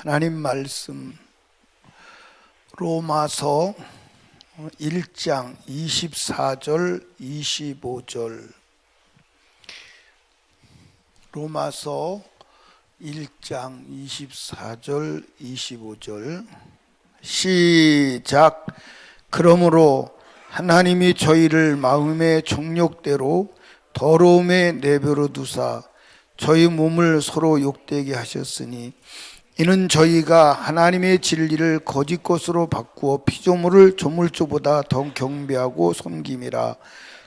하나님 말씀 로마서 1장 24절 25절 로마서 1장 24절 25절 시작. 그러므로 하나님이 저희를 마음의 정욕대로 더러움에 내버려 두사 저희 몸을 서로 욕되게 하셨으니 이는 저희가 하나님의 진리를 거짓 것으로 바꾸어 피조물을 조물주보다 더 경배하고 섬김이라.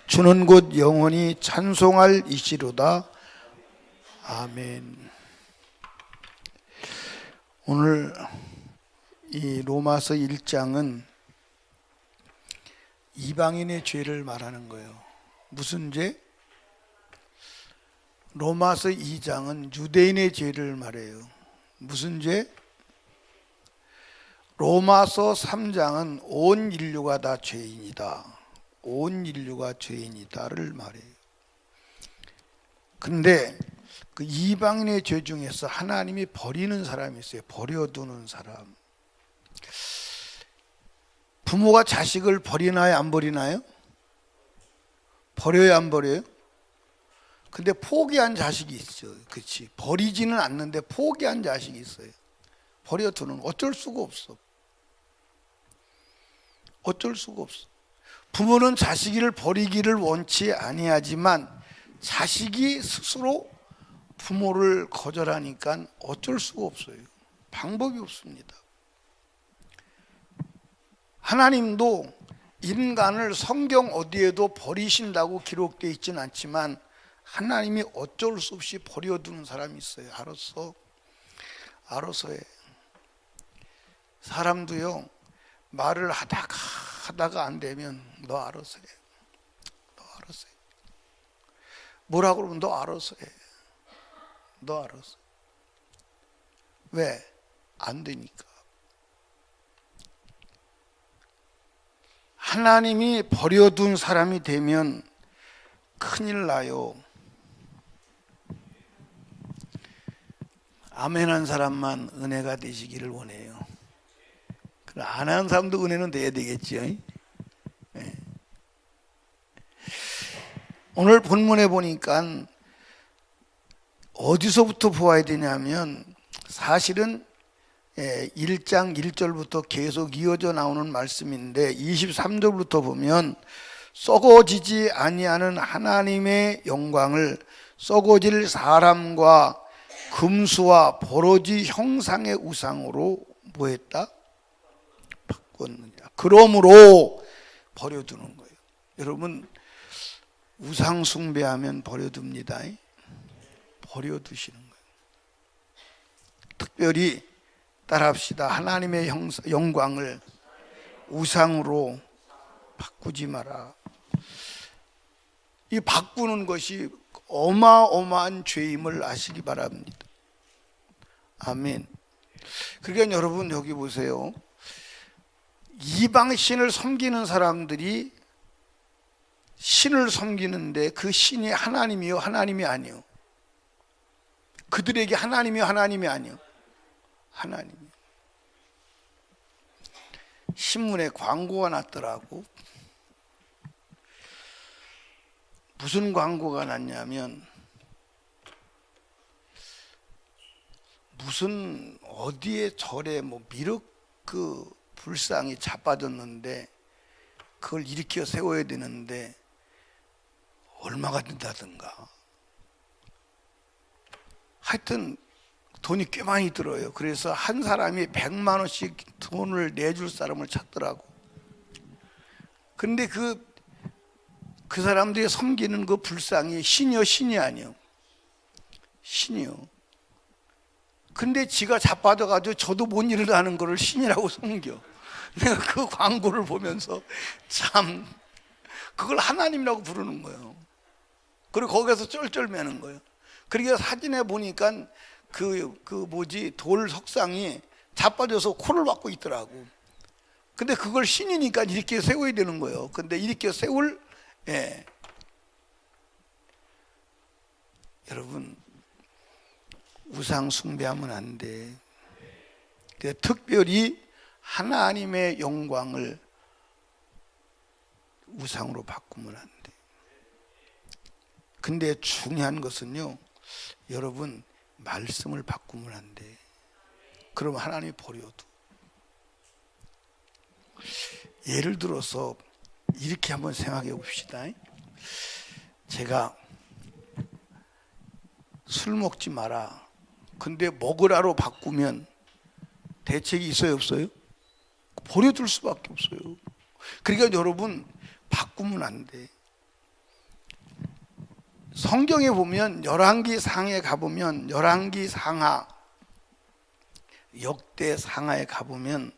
주는 곧 영원히 찬송할 이시로다. 아멘. 오늘 이 로마서 1장은 이방인의 죄를 말하는 거예요. 무슨 죄? 로마서 2장은 유대인의 죄를 말해요. 무슨 죄? 로마서 3장은 온 인류가 다 죄인이다. 온 인류가 죄인이다를 말해요. 근데 그 이방인의 죄 중에서 하나님이 버리는 사람이 있어요. 버려두는 사람. 부모가 자식을 버리나요? 안 버리나요? 버려요? 안 버려요? 근데 포기한 자식이 있어요. 그렇지. 버리지는 않는데 포기한 자식이 있어요. 버려두는 어쩔 수가 없어. 어쩔 수가 없어. 부모는 자식을 버리기를 원치 아니하지만 자식이 스스로 부모를 거절하니까 어쩔 수가 없어요. 방법이 없습니다. 하나님도 인간을 성경 어디에도 버리신다고 기록되어 있지는 않지만 하나님이 어쩔 수 없이 버려두는 사람이 있어요. 알아서 해. 사람도요, 말을 하다가 안 되면 너 알아서 해. 너 알아서 해. 뭐라고 그러면 너 알아서 해. 너 알아서. 왜? 안 되니까. 하나님이 버려둔 사람이 되면 큰일 나요. 아멘한 사람만 은혜가 되시기를 원해요. 안 하는 사람도 은혜는 돼야 되겠죠. 네. 오늘 본문에 보니까 어디서부터 보아야 되냐면 사실은 1장 1절부터 계속 이어져 나오는 말씀인데 23절부터 보면 썩어지지 아니하는 하나님의 영광을 썩어질 사람과 금수와 버러지 형상의 우상으로 뭐했다? 바꿨느니라. 그러므로 버려두는 거예요. 여러분 우상 숭배하면 버려둡니다. 버려두시는 거예요. 특별히 따라합시다. 하나님의 영광을 우상으로 바꾸지 마라. 이 바꾸는 것이 어마어마한 죄임을 아시기 바랍니다. 아멘. 그러니까 여러분 여기 보세요. 이방신을 섬기는 사람들이 신을 섬기는데 그 신이 하나님이요 하나님이 아니요. 그들에게 하나님이요 하나님이 아니요. 하나님이요. 신문에 광고가 났더라고. 무슨 광고가 났냐면 무슨 어디에 절에 뭐 미륵 그 불상이 자빠졌는데 그걸 일으켜 세워야 되는데 얼마가 든다든가. 하여튼 돈이 꽤 많이 들어요. 그래서 한 사람이 100만 원씩 돈을 내줄 사람을 찾더라고. 근데 그 사람들이 섬기는 그 불상이 신이요 신이 아니요. 신이요. 근데 지가 자빠져가지고 저도 못 일어나는 거를 신이라고 섬겨. 내가 그 광고를 보면서 참 그걸 하나님이라고 부르는 거예요. 그리고 거기서 쩔쩔매는 거예요. 그러니까 사진에 보니까 돌 석상이 자빠져서 코를 막고 있더라고. 근데 그걸 신이니까 이렇게 세워야 되는 거예요. 근데 이렇게 세울 여러분 우상 숭배하면 안 돼. 특별히 하나님의 영광을 우상으로 바꾸면 안 돼. 근데 중요한 것은요, 여러분, 말씀을 바꾸면 안 돼. 그럼 하나님이 버려도. 예를 들어서 이렇게 한번 생각해 봅시다. 제가 술 먹지 마라. 근데 먹으라로 바꾸면 대책이 있어요, 없어요? 버려둘 수밖에 없어요. 그러니까 여러분, 바꾸면 안 돼. 성경에 보면 열왕기 상에 가보면, 열왕기 상하, 역대 상하에 가보면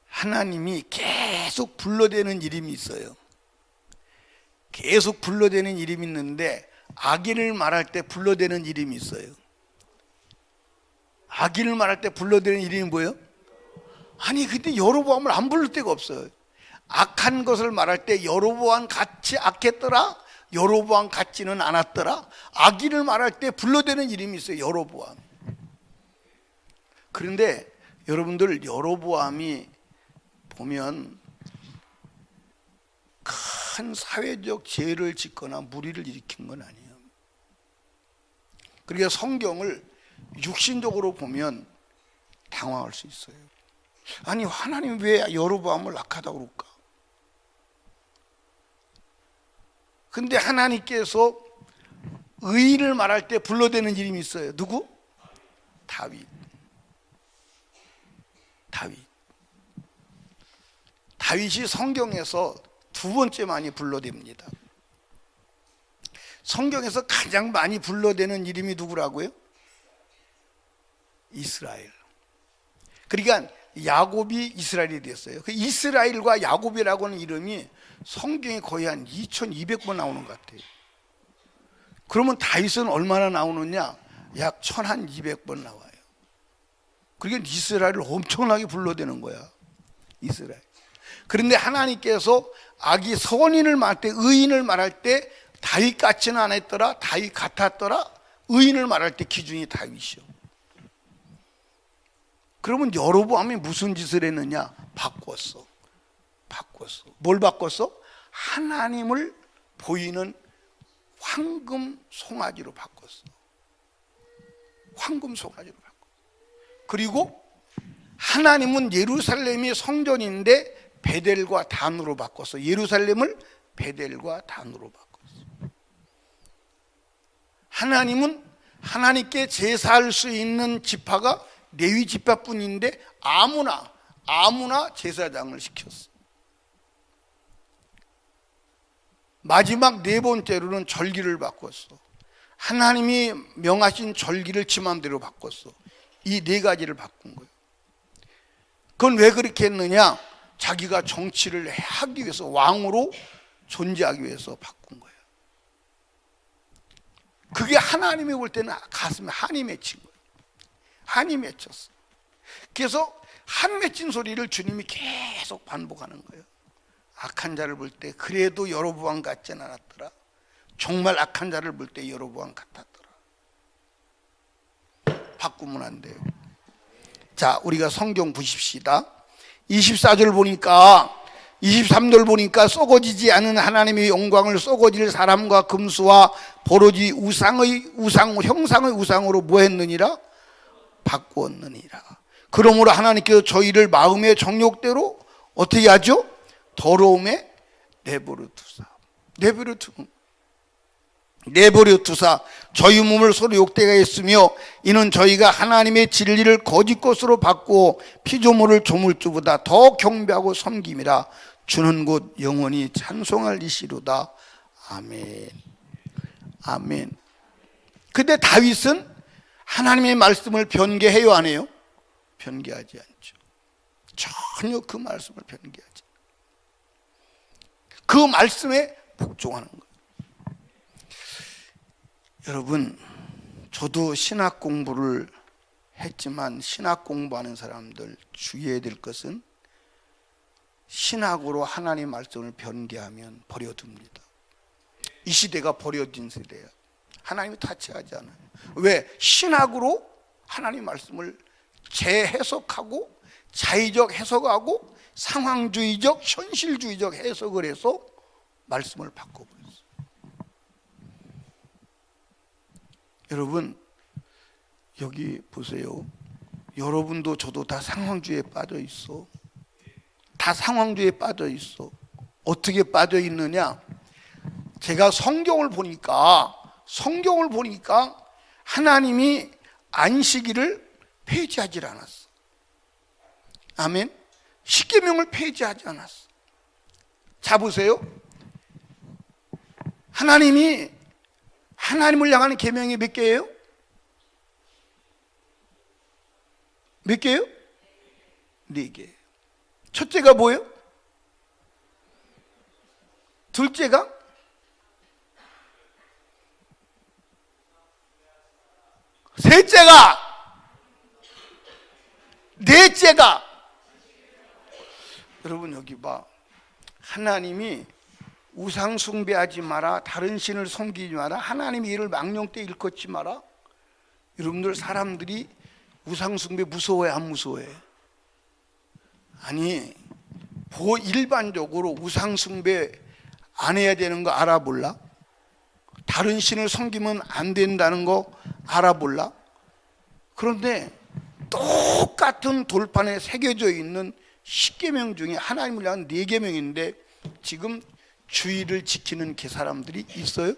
하나님이 계속 불러대는 이름이 있어요. 계속 불러대는 이름이 있는데 악인을 말할 때 불러대는 이름이 있어요. 악인을 말할 때 불러대는 이름이 뭐예요? 아니 근데 여로보암을 안 부를 데가 없어요. 악한 것을 말할 때 여로보암 같이 악했더라, 여로보암 같지는 않았더라. 악인을 말할 때 불러대는 이름이 있어요. 여로보암. 그런데 여러분들, 여로보암이 보면 큰 사회적 죄를 짓거나 무리를 일으킨 건 아니에요. 그러니까 성경을 육신적으로 보면 당황할 수 있어요. 아니 하나님 왜 여로보암을 악하다고 그럴까? 근데 하나님께서 의인을 말할 때 불러대는 이름이 있어요. 누구? 다윗. 다윗이 성경에서 두 번째 많이 불러댑니다. 성경에서 가장 많이 불러대는 이름이 누구라고요? 이스라엘. 그러니까 야곱이 이스라엘이 됐어요. 그 이스라엘과 야곱이라고 하는 이름이 성경에 거의 한 2200번 나오는 것 같아요. 그러면 다윗은 얼마나 나오느냐? 약 1200번 나와요. 그러니까 이스라엘을 엄청나게 불러대는 거야. 이스라엘. 그런데 하나님께서 악이 선인을 말할 때, 의인을 말할 때 다윗 같지는 않았더라, 다윗 같았더라. 의인을 말할 때 기준이 다윗이요. 그러면 여로보암이 무슨 짓을 했느냐? 바꿨어. 뭘 바꿨어? 하나님을 보이는 황금 송아지로 바꿨어. 황금 송아지로 바꿨어. 그리고 하나님은 예루살렘이 성전인데 베델과 단으로 바꿨어. 예루살렘을 베델과 단으로 바꿨어. 하나님은 하나님께 제사할 수 있는 지파가 레위 지파뿐인데 아무나 제사장을 시켰어. 마지막 네 번째로는 절기를 바꿨어. 하나님이 명하신 절기를 지 맘대로 바꿨어. 이 네 가지를 바꾼 거예요. 그건 왜 그렇게 했느냐? 자기가 정치를 하기 위해서, 왕으로 존재하기 위해서 바꾼 거예요. 그게 하나님이 볼 때는 가슴에 한이 맺힌 거예요. 한이 맺혔어. 그래서 한 맺힌 소리를 주님이 계속 반복하는 거예요. 악한 자를 볼 때 그래도 여로보암 같진 않았더라. 정말 악한 자를 볼 때 여로보암 같았더라. 바꾸면 안 돼요. 자, 우리가 성경 보십시다. 24절 보니까, 23절 보니까 썩어지지 않은 하나님의 영광을 썩어질 사람과 금수와 버러지 형상의 우상으로 뭐 했느니라? 바꾸었느니라. 그러므로 하나님께서 저희를 마음의 정욕대로 어떻게 하죠? 더러움에 내버려 두사 저희 몸을 서로 욕되게 했으며 이는 저희가 하나님의 진리를 거짓 것으로 바꾸어 피조물을 조물주보다 더 경배하고 섬김이라. 주는 곧 영원히 찬송할 이시로다. 아멘. 아멘. 근데 다윗은 하나님의 말씀을 변개해요, 안 해요? 변개하지 않죠. 전혀 그 말씀을 변개하지 않아요. 그 말씀에 복종하는 거예요. 여러분, 저도 신학 공부를 했지만 신학 공부하는 사람들 주의해야 될 것은 신학으로 하나님 말씀을 변개하면 버려둡니다. 이 시대가 버려진 세대야. 하나님이 타치하지 않아요. 왜? 신학으로 하나님 말씀을 재해석하고 자의적 해석하고 상황주의적 현실주의적 해석을 해서 말씀을 바꿔버렸어요. 여러분 여기 보세요. 여러분도 저도 다 상황주의에 빠져 있어. 다 상황주의에 빠져 있어. 어떻게 빠져 있느냐? 제가 성경을 보니까 하나님이 안식일을 폐지하지 않았어. 아멘. 십계명을 폐지하지 않았어. 자 보세요. 하나님을 향하는 계명이 몇 개예요? 몇 개예요? 4개. 첫째가 뭐예요? 둘째가? 셋째가? 넷째가? 여러분 여기 봐. 하나님이 우상 숭배하지 마라, 다른 신을 섬기지 마라, 하나님의 일을 망령되이 일컫지 마라. 여러분들 사람들이 우상 숭배 무서워해 안 무서워해? 아니 일반적으로 우상 숭배 안 해야 되는 거 알아 몰라? 다른 신을 섬기면 안 된다는 거 알아 몰라? 그런데 똑같은 돌판에 새겨져 있는 10계명 중에 하나님을 향한 4계명인데 지금 주의를 지키는 사람들이 있어요?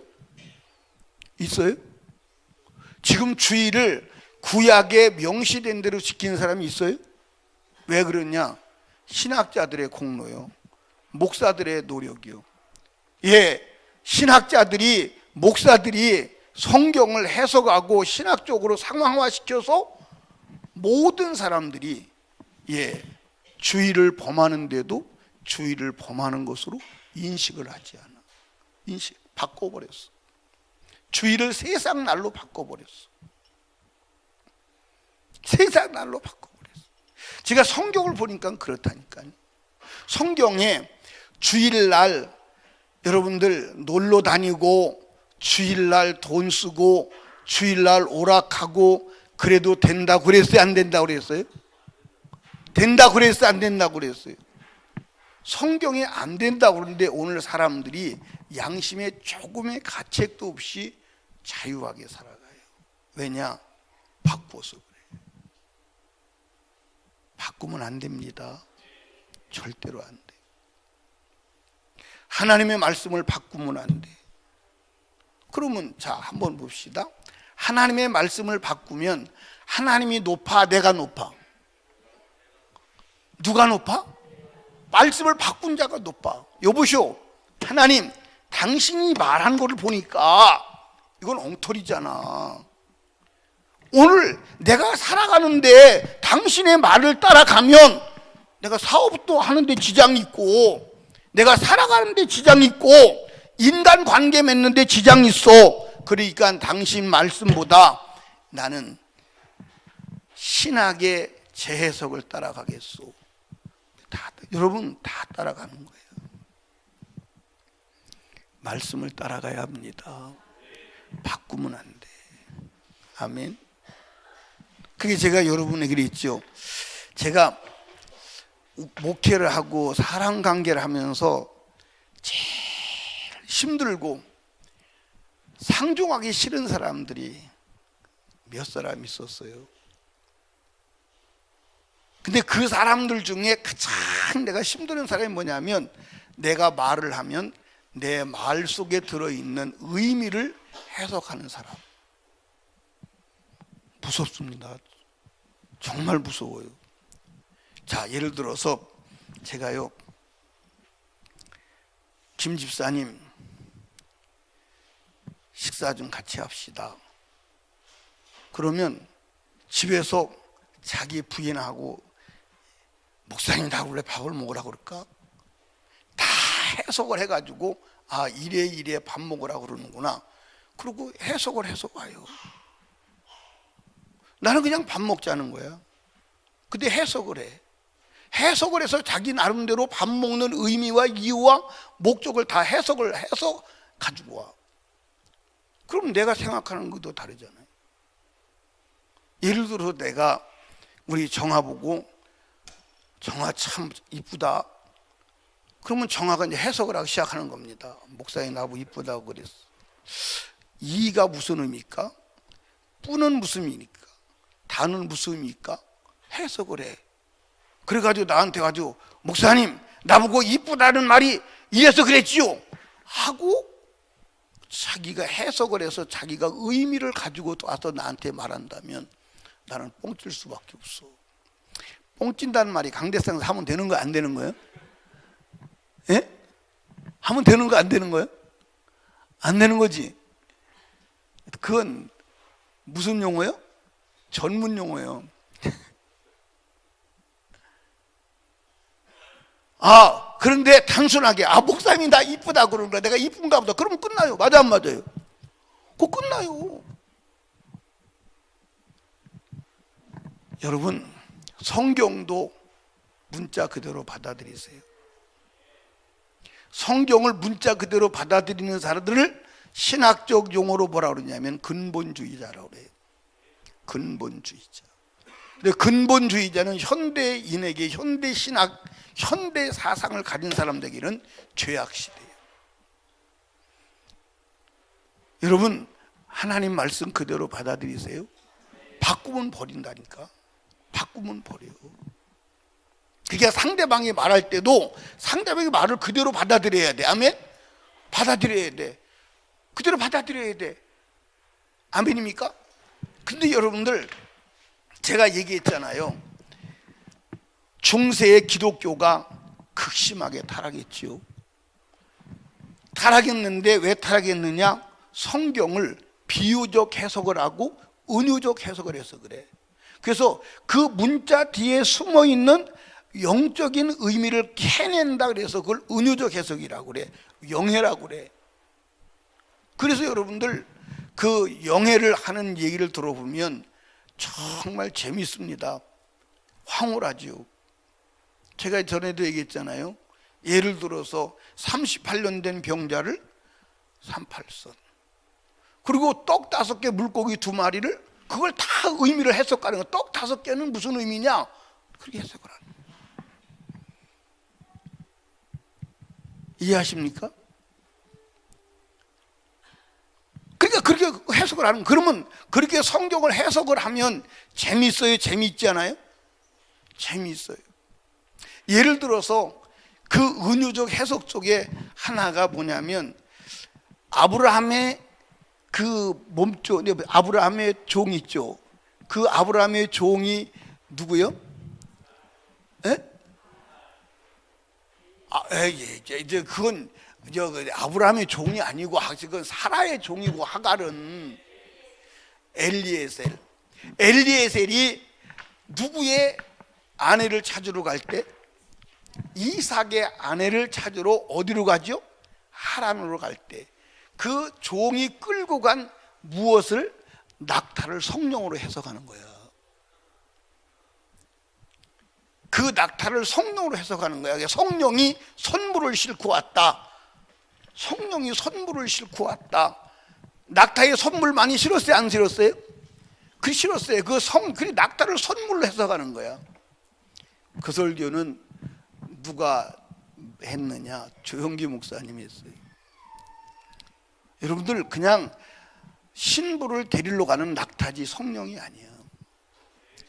있어요? 지금 주의를 구약에 명시된 대로 지키는 사람이 있어요? 왜 그러냐? 신학자들의 공로요. 목사들의 노력이요. 신학자들이 목사들이 성경을 해석하고 신학적으로 상황화시켜서 모든 사람들이 주의를 범하는데도 주의를 범하는 것으로 인식을 하지 않아. 바꿔버렸어. 주의를 세상 날로 바꿔버렸어. 세상 날로 바꿔버렸어. 제가 성경을 보니까 그렇다니까요. 성경에 주일날 여러분들 놀러 다니고 주일날 돈 쓰고 주일날 오락하고 그래도 된다고 그랬어요? 안 된다고 그랬어요? 된다고 그랬어요? 안 된다고 그랬어요? 성경에 안 된다고 그러는데 오늘 사람들이 양심에 조금의 가책도 없이 자유하게 살아가요. 왜냐? 바꿔서 그래요. 바꾸면 안 됩니다. 절대로 안 돼. 하나님의 말씀을 바꾸면 안 돼. 그러면 자 한번 봅시다. 하나님의 말씀을 바꾸면 하나님이 높아 내가 높아? 누가 높아? 말씀을 바꾼 자가 높아. 여보시오, 하나님 당신이 말한 것을 보니까 이건 엉터리잖아. 오늘 내가 살아가는데 당신의 말을 따라가면 내가 사업도 하는데 지장이 있고 내가 살아가는데 지장이 있고 인간관계 맺는데 지장이 있어. 그러니까 당신 말씀보다 나는 신학의 재해석을 따라가겠소. 여러분 다 따라가는 거예요. 말씀을 따라가야 합니다. 바꾸면 안 돼. 아멘. 그게 제가 여러분에게 그랬죠. 제가 목회를 하고 사람관계를 하면서 제일 힘들고 상종하기 싫은 사람들이 몇 사람 있었어요. 근데 그 사람들 중에 가장 내가 힘드는 사람이 뭐냐면 내가 말을 하면 내 말 속에 들어있는 의미를 해석하는 사람. 무섭습니다. 정말 무서워요. 자, 예를 들어서 제가요, 김 집사님 식사 좀 같이 합시다. 그러면 집에서 자기 부인하고 목사님 나 원래 밥을 먹으라고 그럴까? 다 해석을 해가지고 아 이래 밥 먹으라고 그러는구나. 그리고 해석을 해서 와요. 나는 그냥 밥 먹자는 거야. 근데 해석을 해. 해석을 해서 자기 나름대로 밥 먹는 의미와 이유와 목적을 다 해석을 해서 가지고 와. 그럼 내가 생각하는 것도 다르잖아요. 예를 들어서 내가 우리 정아 보고 정아 참 이쁘다. 그러면 정아가 이제 해석을 하기 시작하는 겁니다. 목사님 나보고 이쁘다고 그랬어. 이가 무슨 의미입니까? 뿌는 무슨 의미입니까? 다는 무슨 의미입니까? 해석을 해. 그래가지고 나한테 가지고 목사님 나보고 이쁘다는 말이 이래서 그랬지요 하고 자기가 해석을 해서 자기가 의미를 가지고 와서 나한테 말한다면 나는 뻥칠 수밖에 없어. 뻥친다는 말이 강대상에서 하면 되는 거 안 되는 거예요? 예? 하면 되는 거 안 되는 거예요? 안 되는 거지. 그건 무슨 용어예요? 전문 용어예요. 그런데 단순하게 목사님이 나 이쁘다 그러는 거야. 내가 이쁜가 보다. 그러면 끝나요. 맞아 안 맞아요? 그거 끝나요. 여러분 성경도 문자 그대로 받아들이세요. 성경을 문자 그대로 받아들이는 사람들을 신학적 용어로 뭐라 그러냐면 근본주의자라고 그래요. 근본주의자. 근데 근본주의자는 현대인에게 현대 신학, 현대 사상을 가진 사람들에게는 죄악시대예요. 여러분 하나님 말씀 그대로 받아들이세요. 바꾸면 버린다니까. 바꾸면 버려요. 그게 상대방이 말할 때도 상대방의 말을 그대로 받아들여야 돼. 아멘? 받아들여야 돼. 그대로 받아들여야 돼. 아멘입니까? 근데 여러분들 제가 얘기했잖아요. 중세의 기독교가 극심하게 타락했지요. 타락했는데 왜 타락했느냐? 성경을 비유적 해석을 하고 은유적 해석을 해서 그래. 그래서 그 문자 뒤에 숨어있는 영적인 의미를 캐낸다 그래서 그걸 은유적 해석이라고 그래. 영해라고 그래. 그래서 여러분들 그 영해를 하는 얘기를 들어보면 정말 재밌습니다. 황홀하지요. 제가 전에도 얘기했잖아요. 예를 들어서 38년 된 병자를 38선, 그리고 떡 5개 물고기 2마리를 그걸 다 의미를 해석하는 거. 떡 5개는 무슨 의미냐? 그렇게 해석을 하는 거예요. 이해하십니까? 그러니까 그렇게 해석을 하는. 그러면 그렇게 성경을 해석을 하면 재미있어요? 재미있지 않아요? 재미있어요. 예를 들어서 그 은유적 해석 속에 하나가 뭐냐면 아브라함의 그 몸종, 아브라함의 종 있죠. 그 아브라함의 종이 누구요? 예? 이제 그건 아브라함의 종이 아니고 그건 사라의 종이고 하갈은 엘리에셀. 엘리에셀이 누구의 아내를 찾으러 갈 때 이삭의 아내를 찾으러 어디로 가죠? 하란으로 갈 때 그 종이 끌고 간 무엇을? 낙타를 성령으로 해석하는 거야. 그 낙타를 성령으로 해석하는 거야. 성령이 선물을 싣고 왔다. 성령이 선물을 싣고 왔다. 낙타에 선물 많이 실었어요? 안 실었어요? 그 실었어요. 그 낙타를 선물로 해석하는 거야. 그 설교는 누가 했느냐? 조영기 목사님이 했어요. 여러분들 그냥 신부를 데리러 가는 낙타지 성령이 아니에요.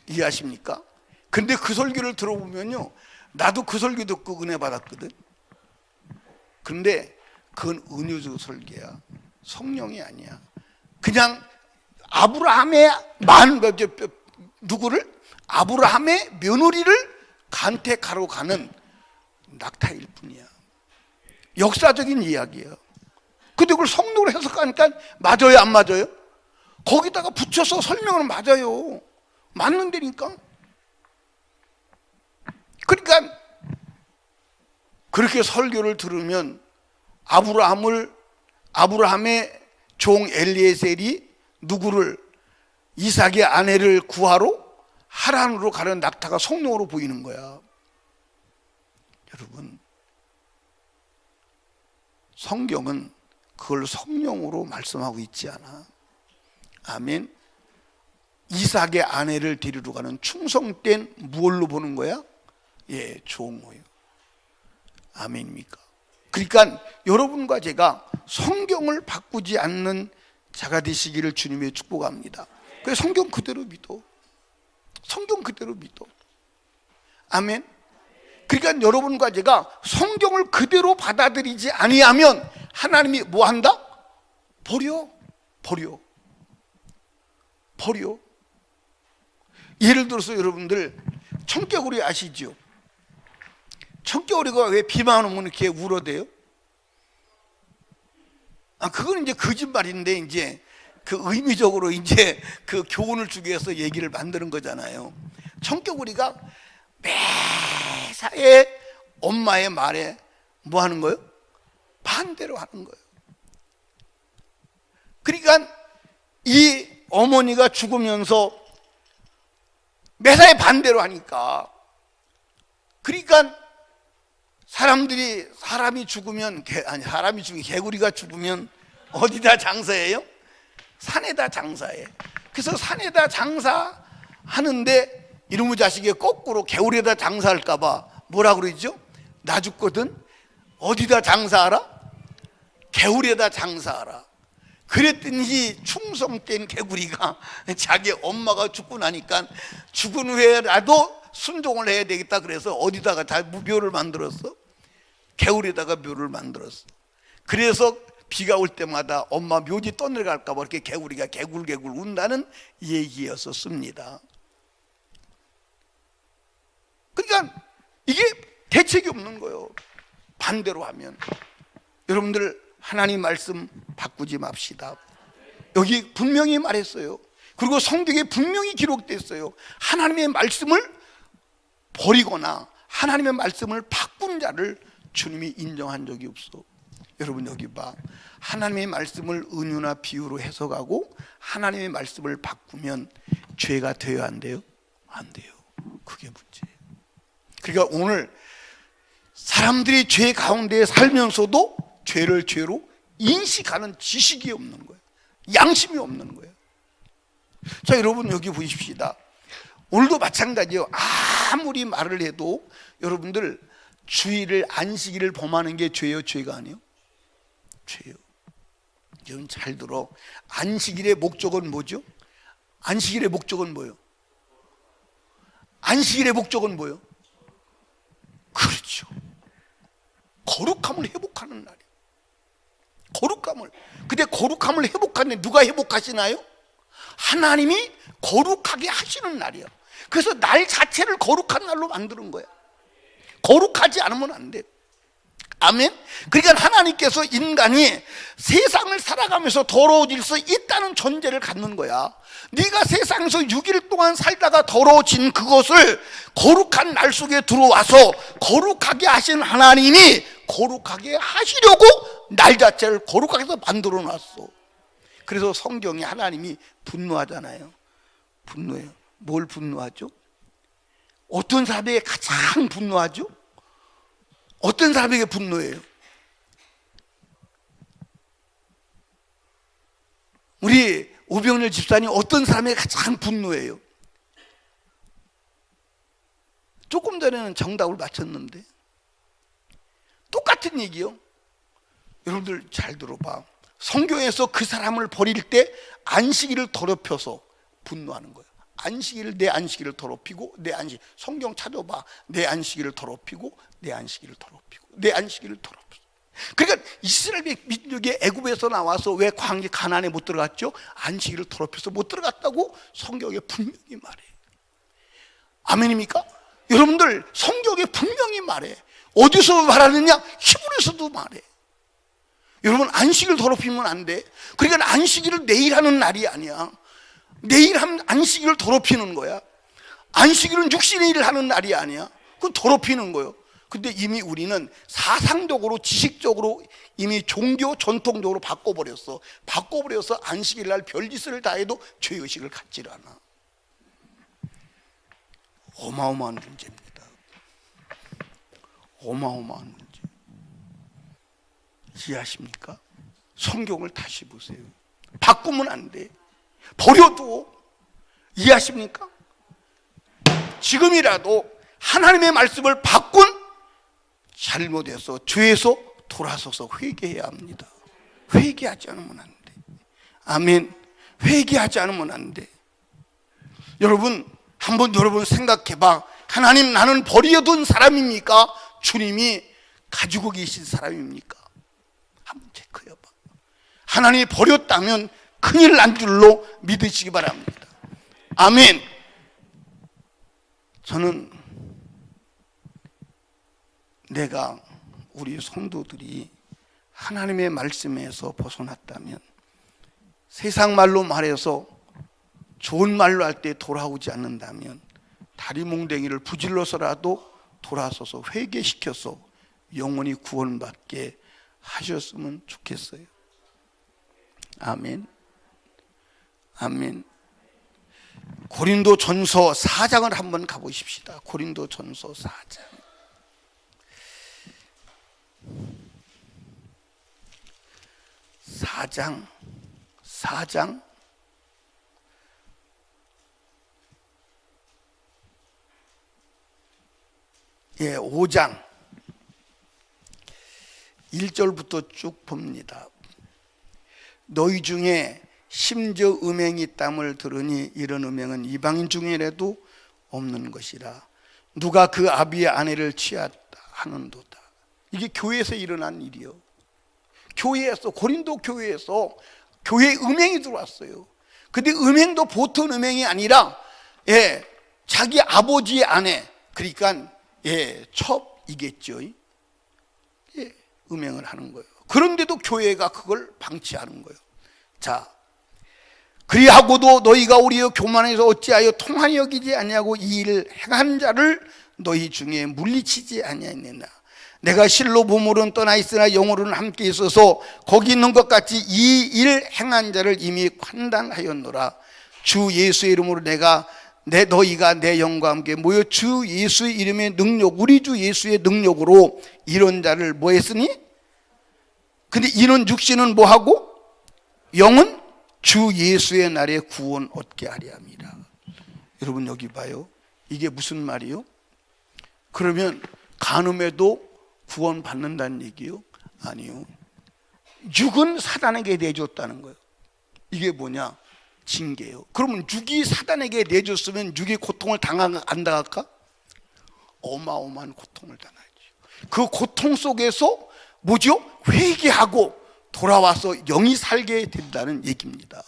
이해하십니까? 근데 그 설교를 들어보면요, 나도 그 설교 듣고 은혜 받았거든. 근데 그건 은유적 설교야. 성령이 아니야. 그냥 아브라함의 누구를? 아브라함의 며느리를 간택하러 가는 낙타일 뿐이야. 역사적인 이야기예요. 근데 그걸 성령으로 해석하니까 맞아요, 안 맞아요? 거기다가 붙여서 설명은 맞아요. 맞는 데니까. 그러니까 그렇게 설교를 들으면 아브라함의 종 엘리에셀이 누구를? 이삭의 아내를 구하러 하란으로 가는 낙타가 성령으로 보이는 거야. 여러분, 성경은 그걸 성령으로 말씀하고 있지 않아. 아멘. 이삭의 아내를 데리러 가는 충성된 무엇로 보는 거야? 예, 종호요. 아멘입니까? 그러니까 여러분과 제가 성경을 바꾸지 않는 자가 되시기를 주님의 축복합니다. 그래서 성경 그대로 믿어. 성경 그대로 믿어. 아멘. 그러니까 여러분과 제가 성경을 그대로 받아들이지 아니하면 하나님이 뭐 한다? 버려. 예를 들어서 여러분들 청개구리 아시죠? 청개구리가 왜 비만 오면 이렇게 울어대요? 그건 이제 거짓말인데, 이제 그 의미적으로 이제 그 교훈을 주기 위해서 얘기를 만드는 거잖아요. 청개구리가 매사에 엄마의 말에 뭐 하는 거예요? 반대로 하는 거예요. 그러니까 이 어머니가 죽으면서 매사에 반대로 하니까, 그러니까 사람이 죽으면 개구리가 죽으면 어디다 장사해요? 산에다 장사해. 그래서 산에다 장사하는데 이놈의 자식이 거꾸로 개구리에다 장사할까봐 뭐라 그러죠? 나 죽거든 어디다 장사하라? 개구리에다 장사하라. 그랬더니 충성된 개구리가 자기 엄마가 죽고 나니까 죽은 후에라도 순종을 해야 되겠다 그래서 어디다가 묘를 만들었어? 개구리에다가 묘를 만들었어. 그래서 비가 올 때마다 엄마 묘지 떠내려갈까 봐 이렇게 개구리가 개굴개굴 운다는 얘기였었습니다. 그러니까 이게 대책이 없는 거예요. 반대로 하면. 여러분들 하나님 말씀 바꾸지 맙시다. 여기 분명히 말했어요. 그리고 성경에 분명히 기록됐어요. 하나님의 말씀을 버리거나 하나님의 말씀을 바꾼 자를 주님이 인정한 적이 없어. 여러분 여기 봐. 하나님의 말씀을 은유나 비유로 해석하고 하나님의 말씀을 바꾸면 죄가 돼요, 안 돼요? 안 돼요. 그게 문제예요. 그러니까 오늘 사람들이 죄 가운데 살면서도 죄를 죄로 인식하는 지식이 없는 거예요. 양심이 없는 거예요. 자, 여러분 여기 보십시다. 오늘도 마찬가지예요. 아무리 말을 해도 여러분들 주일을 안식일을 범하는 게 죄예요, 죄가 아니에요? 죄예요. 여러분 잘 들어. 안식일의 목적은 뭐죠? 안식일의 목적은 뭐예요? 안식일의 목적은 뭐예요? 그렇죠. 거룩함을 회복하는 날이에요. 거룩함을. 근데 거룩함을 회복하는데 누가 회복하시나요? 하나님이 거룩하게 하시는 날이에요. 그래서 날 자체를 거룩한 날로 만드는 거야. 거룩하지 않으면 안 돼. 아멘. 그러니까 하나님께서 인간이 세상을 살아가면서 더러워질 수 있다는 전제를 갖는 거야. 네가 세상에서 6일 동안 살다가 더러워진 그것을 거룩한 날 속에 들어와서 거룩하게 하신 하나님이 거룩하게 하시려고 날 자체를 거룩하게 해서 만들어 놨어. 그래서 성경에 하나님이 분노하잖아요. 분노해요. 뭘 분노하죠? 어떤 사람에게 가장 분노하죠? 어떤 사람에게 분노해요? 우리 오병렬 집사님 어떤 사람에게 가장 분노해요? 조금 전에는 정답을 맞췄는데 똑같은 얘기요. 여러분들 잘 들어봐. 성경에서 그 사람을 버릴 때 안식일을 더럽혀서 분노하는 거예요. 안식일을, 내 안식일을 더럽히고, 내 안식, 성경 찾아봐. 내 안식일을 더럽히고, 내 안식일을 더럽히고, 내 안식일을 더럽히고. 그러니까 이스라엘 민족이 애굽에서 나와서 왜 광야 가나안에 못 들어갔죠? 안식일을 더럽혀서 못 들어갔다고 성경에 분명히 말해. 아멘입니까? 여러분들 성경에 분명히 말해. 어디서 말하느냐? 히브리서도 말해. 여러분 안식일 더럽히면 안 돼. 그러니까 안식일을 내일 하는 날이 아니야. 내일 하면 안식일을 더럽히는 거야. 안식일은 육신의 일을 하는 날이 아니야. 그건 더럽히는 거예요. 근데 이미 우리는 사상적으로 지식적으로 이미 종교 전통적으로 바꿔버렸어. 바꿔버려서 안식일 날 별짓을 다 해도 죄의식을 갖지를 않아. 어마어마한 문제입니다. 어마어마한 문제. 이해하십니까? 성경을 다시 보세요. 바꾸면 안 돼. 버려도 이해하십니까? 지금이라도 하나님의 말씀을 바꾼 잘못해서 죄에서 돌아서서 회개해야 합니다. 회개하지 않으면 안 돼. 아멘. 회개하지 않으면 안 돼. 여러분, 한번 여러분 생각해봐. 하나님, 나는 버려둔 사람입니까? 주님이 가지고 계신 사람입니까? 한번 체크해봐. 하나님이 버렸다면 큰일 난 줄로 믿으시기 바랍니다. 아멘. 저는 내가 우리 성도들이 하나님의 말씀에서 벗어났다면, 세상 말로 말해서 좋은 말로 할 때 돌아오지 않는다면 다리몽댕이를 부질러서라도 돌아서서 회개시켜서 영원히 구원받게 하셨으면 좋겠어요. 아멘. 아멘. 고린도전서 4장을 한번 가보십시다. 고린도전서 4장. 4장 5장 1절부터 쭉 봅니다. 너희 중에 심지어 음행이 있담을 들으니 이런 음행은 이방인 중에라도 없는 것이라. 누가 그 아비의 아내를 취하다 하는도다. 이게 교회에서 일어난 일이요. 교회에서, 고린도 교회에서 교회에 음행이 들어왔어요. 근데 음행도 보통 음행이 아니라 자기 아버지의 아내, 그러니까 첩이겠죠. 음행을 하는 거예요. 그런데도 교회가 그걸 방치하는 거예요. 자, 그리하고도 너희가 우리의 교만에서 어찌하여 통한이 여기지 아니하고 이 일을 행한 자를 너희 중에 물리치지 아니하느냐. 내가 실로 몸으로는 떠나 있으나 영으로는 함께 있어서 거기 있는 것 같이 이 일 행한 자를 이미 판단하였노라. 주 예수의 이름으로 너희가 내 영과 함께 모여 주 예수의 이름의 능력, 우리 주 예수의 능력으로 이런 자를 뭐 했으니? 근데 이는 육신은 뭐하고? 영은 주 예수의 날에 구원 얻게 하려 함이라. 여러분 여기 봐요. 이게 무슨 말이요? 그러면 간음에도 구원 받는다는 얘기요? 아니요. 육은 사단에게 내줬다는 거예요. 이게 뭐냐? 징계예요. 그러면 육이 사단에게 내줬으면 육이 고통을 안 당할까? 어마어마한 고통을 당하죠. 그 고통 속에서 뭐죠? 회개하고 돌아와서 영이 살게 된다는 얘기입니다.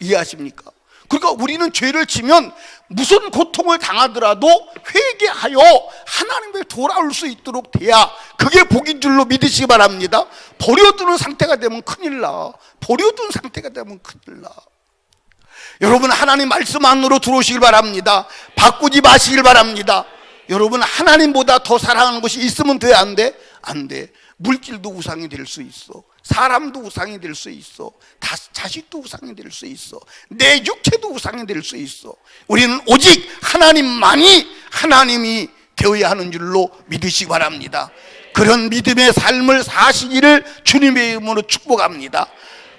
이해하십니까? 그러니까 우리는 죄를 지면 무슨 고통을 당하더라도 회개하여 하나님께 돌아올 수 있도록 돼야 그게 복인 줄로 믿으시기 바랍니다. 버려두는 상태가 되면 큰일 나. 버려둔 상태가 되면 큰일 나. 여러분 하나님 말씀 안으로 들어오시길 바랍니다. 바꾸지 마시길 바랍니다. 여러분 하나님보다 더 사랑하는 것이 있으면 돼? 안 돼? 안 돼. 물질도 우상이 될 수 있어. 사람도 우상이 될 수 있어. 자식도 우상이 될 수 있어. 내 육체도 우상이 될 수 있어. 우리는 오직 하나님이 되어야 하는 줄로 믿으시기 바랍니다. 그런 믿음의 삶을 사시기를 주님의 이름으로 축복합니다.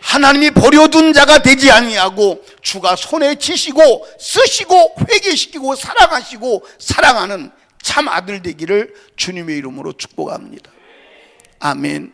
하나님이 버려둔 자가 되지 아니하고 주가 손에 쥐시고 쓰시고 회개시키고 사랑하시고 사랑하는 참 아들 되기를 주님의 이름으로 축복합니다. 아멘.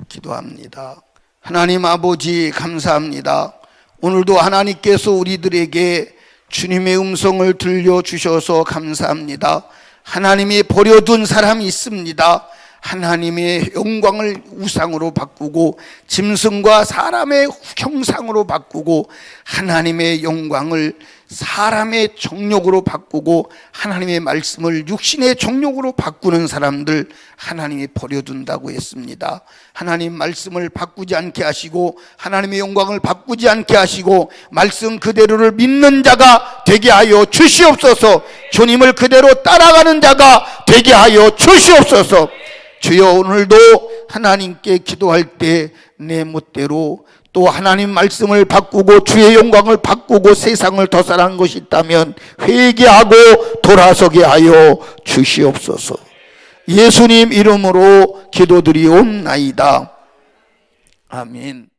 기도합니다. 하나님 아버지 감사합니다. 오늘도 하나님께서 우리들에게 주님의 음성을 들려주셔서 감사합니다. 하나님이 버려둔 사람이 있습니다. 하나님의 영광을 우상으로 바꾸고 짐승과 사람의 형상으로 바꾸고 하나님의 영광을 사람의 정욕으로 바꾸고 하나님의 말씀을 육신의 정욕으로 바꾸는 사람들 하나님이 버려둔다고 했습니다. 하나님 말씀을 바꾸지 않게 하시고 하나님의 영광을 바꾸지 않게 하시고 말씀 그대로를 믿는 자가 되게 하여 주시옵소서. 주님을 그대로 따라가는 자가 되게 하여 주시옵소서. 주여 오늘도 하나님께 기도할 때 내 멋대로 또 하나님 말씀을 바꾸고 주의 영광을 바꾸고 세상을 더 사랑한 것이 있다면 회개하고 돌아서게 하여 주시옵소서. 예수님 이름으로 기도드리옵나이다. 아멘.